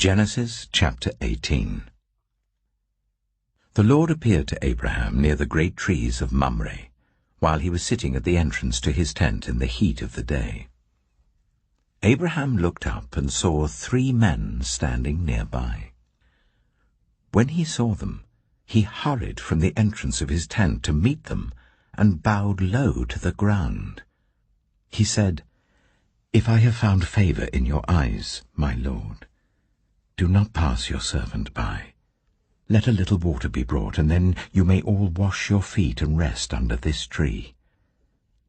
Genesis chapter 18. The Lord appeared to Abraham near the great trees of Mamre, while he was sitting at the entrance to his tent in the heat of the day. Abraham looked up and saw 3 men standing nearby. When he saw them, he hurried from the entrance of his tent to meet them and bowed low to the ground. He said, "If I have found favor in your eyes, my Lord, do not pass your servant by. Let a little water be brought, and then you may all wash your feet and rest under this tree.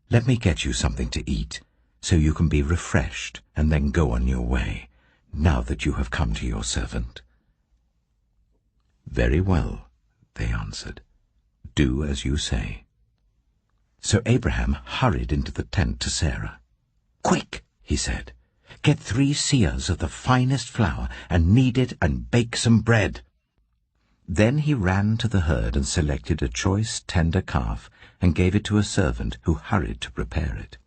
Let me get you something to eat, so you can be refreshed and then go on your way, now that you have come to your servant." "Very well," they answered. "Do as you say." So Abraham hurried into the tent to Sarah. "Quick," he said, "get 3 seahs of the finest flour and knead it and bake some bread." Then he ran to the herd and selected a choice tender calf and gave it to a servant who hurried to prepare it.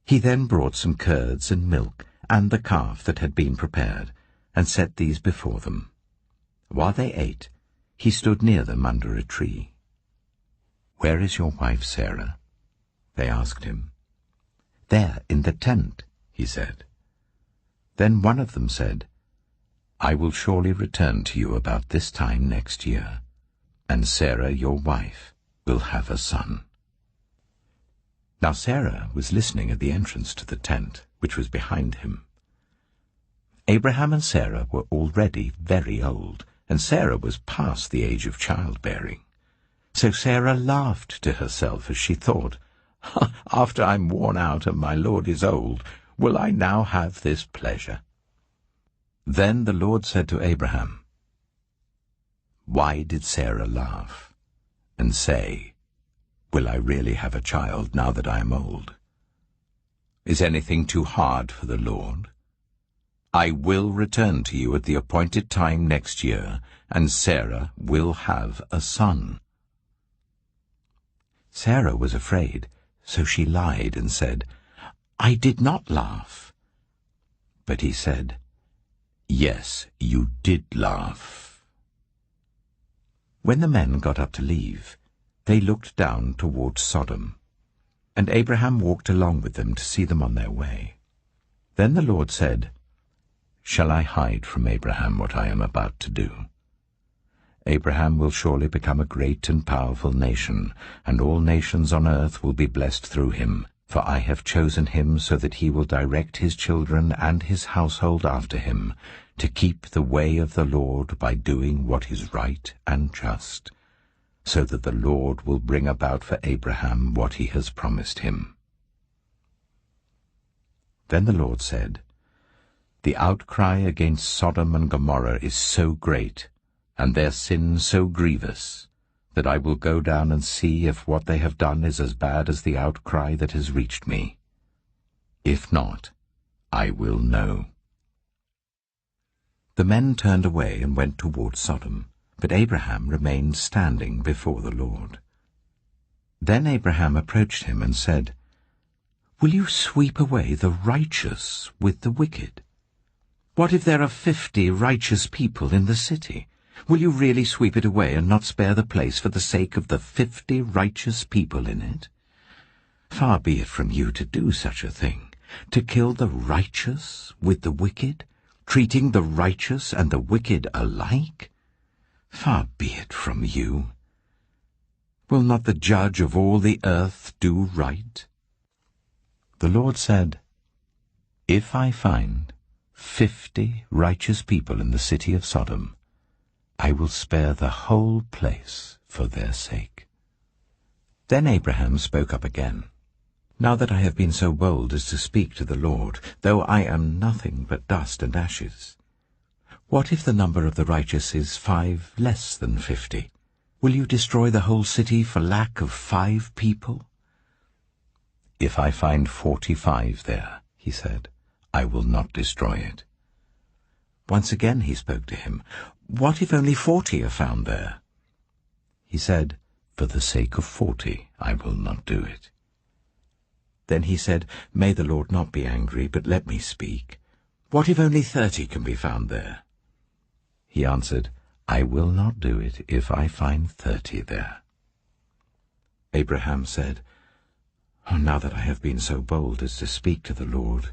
He then brought some curds and milk and the calf that had been prepared and set these before them. While they ate, he stood near them under a tree. "Where is your wife Sarah?" they asked him. "There in the tent," he said. Then one of them said, "I will surely return to you about this time next year, and Sarah, your wife, will have a son." Now Sarah was listening at the entrance to the tent, which was behind him. Abraham and Sarah were already very old, and Sarah was past the age of childbearing. So Sarah laughed to herself as she thought, "After I'm worn out and my Lord is old, will I now have this pleasure?" Then the Lord said to Abraham, "Why did Sarah laugh and say, 'Will I really have a child now that I am old?' Is anything too hard for the Lord? I will return to you at the appointed time next year, and Sarah will have a son." Sarah was afraid, so she lied and said, "I did not laugh." But he said, "Yes, you did laugh." When the men got up to leave, they looked down toward Sodom, and Abraham walked along with them to see them on their way. Then the Lord said, "Shall I hide from Abraham what I am about to do? Abraham will surely become a great and powerful nation, and all nations on earth will be blessed through him, for I have chosen him so that he will direct his children and his household after him, to keep the way of the Lord by doing what is right and just, so that the Lord will bring about for Abraham what he has promised him." Then the Lord said, "The outcry against Sodom and Gomorrah is so great, and their sin so grievous, that I will go down and see if what they have done is as bad as the outcry that has reached me. If not, I will know." The men turned away and went toward Sodom, but Abraham remained standing before the Lord. Then Abraham approached him and said, "Will you sweep away the righteous with the wicked? What if there are 50 righteous people in the city? Will you really sweep it away and not spare the place for the sake of the 50 righteous people in it? Far be it from you to do such a thing, to kill the righteous with the wicked, treating the righteous and the wicked alike. Far be it from you. Will not the judge of all the earth do right?" The Lord said, "If I find 50 righteous people in the city of Sodom, I will spare the whole place for their sake." Then Abraham spoke up again, "Now that I have been so bold as to speak to the Lord, though I am nothing but dust and ashes, what if the number of the righteous is 5 less than 50? Will you destroy the whole city for lack of 5 people?" "If I find 45 there," he said, "I will not destroy it." Once again he spoke to him, "What if only 40 are found there?" He said, "For the sake of 40 I will not do it." Then he said, "May the Lord not be angry, but let me speak. What if only 30 can be found there?" He answered, I will not do it if I find 30 there. Abraham said, now that I have been so bold as to speak to the Lord,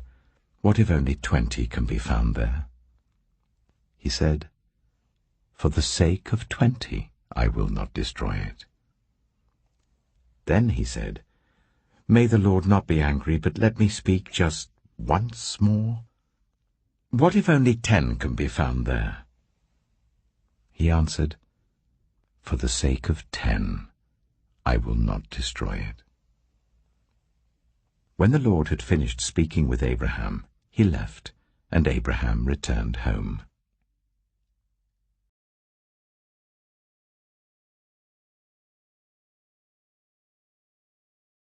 what if only 20 can be found there? He said, for the sake of 20, I will not destroy it. Then he said, may the Lord not be angry, but let me speak just once more. What if only 10 can be found there? He answered, for the sake of 10, I will not destroy it. When the Lord had finished speaking with Abraham, he left, and Abraham returned home.